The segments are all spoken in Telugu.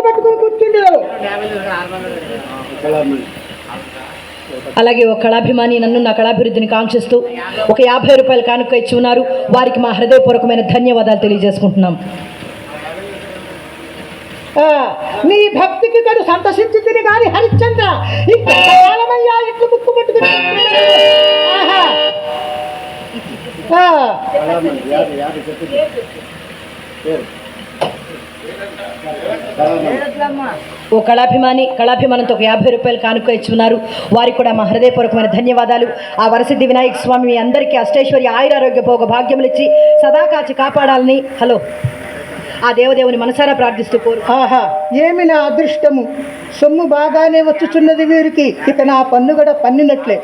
పట్టుకుని కూర్చుండేవారు. అలాగే ఒక కళాభిమాని నన్ను నా కళాభివృద్ధిని కాంక్షిస్తూ ఒక 50 రూపాయలు కానుక ఇచ్చి ఉన్నారు. వారికి మా హృదయపూర్వకమైన ధన్యవాదాలు తెలియజేసుకుంటున్నాం. నీ భక్తికి కడు సంతసించింది కానీ హరిశ్చంద్ర ఇంకాలమయ్యా ఇట్లు ముక్కు పట్టుకుని ఓ కళాభిమానంతో ఒక 50 రూపాయలు కానుక ఇచ్చి ఉన్నారు. వారికి కూడా మా హృదయపూర్వకమైన ధన్యవాదాలు. ఆ వరసిద్ధి వినాయక స్వామి మీ అందరికీ అష్టైశ్వర్య ఆయురారోగ్య భోగ భాగ్యములు ఇచ్చి సదా కాచి కాపాడాలని ఆ దేవదేవుని మనసారా ప్రార్థిస్తూ కోరు. ఏమి నా అదృష్టము, సొమ్ము బాగానే వచ్చుచున్నది వీరికి. ఇక నా పన్ను కూడా పన్నినట్లే.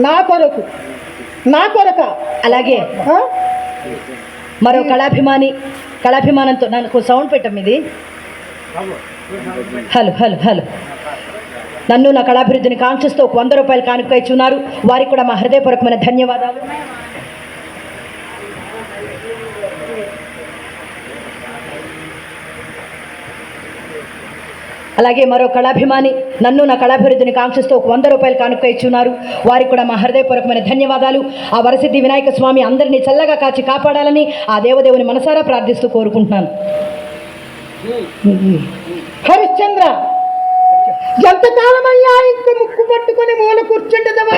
నా కొరక అలాగే మరో కళాభిమానంతో నాకు సౌండ్ పెట్టం ఇది. హలో నన్ను నా కళాభివృద్ధిని కాంక్షిస్తూ ఒక 100 రూపాయలు కానుక ఇచ్చి ఉన్నారు. వారికి కూడా మా హృదయపూర్వకమైన ధన్యవాదాలు. అలాగే మరో కళాభిమాని నన్ను నా కళాభివృద్ధిని కాంక్షిస్తూ ఒక 100 రూపాయలు కానుక ఇచ్చున్నారు. వారికి కూడా మా హృదయపూర్వకమైన ధన్యవాదాలు. ఆ వరసిద్ధి వినాయక స్వామి అందరినీ చల్లగా కాచి కాపాడాలని ఆ దేవదేవుని మనసారా ప్రార్థిస్తూ కోరుకుంటున్నాను. హరిశ్చంద్ర ఎంతకాలమయ్యా ఇంక ముక్కు పట్టుకుని మూల కూర్చుండదవ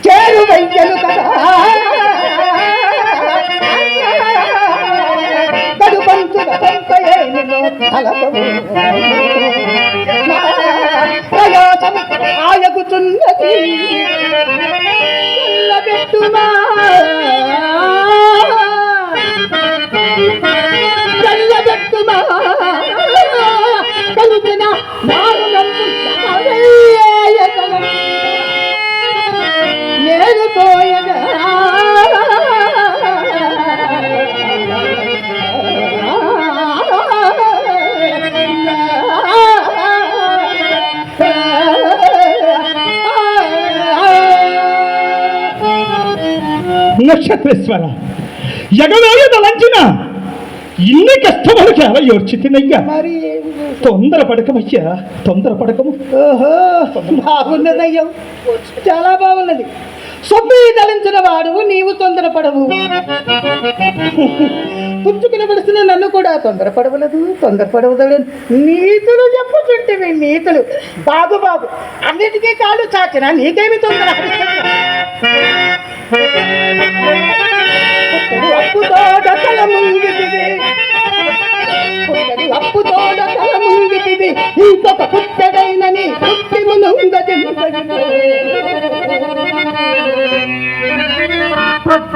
చేరు వయ్యలు కదా కడుపంచుల ప్రయాసము ఆయగుచున్నది చల్లబెట్టుమా కలిపిన నేను పోయగా నక్షత్రేశ్వర ఎగవేయ తలంచిన ఇన్ని కష్టములకి అలా యోర్చితినయ్యా. మరి తొందరపడకమయ్యా, తొందరపడకము. బాగున్నదయ్యా, చాలా బాగున్నది. సొమ్ము దళించిన వాడువు, నీవు తొందరపడవు. పుచ్చుకుని పడుతున్న నన్ను కూడా తొందరపడవదు నీతులు చెప్పుతుంటేవి నీతులు. బాబు అన్నిటికీ కాళ్ళు చాచిన నీకేమి తొందర. అప్పుతో తల ముంగితిది ఇంకొక పుట్టడైనని పుట్టి మునుంగ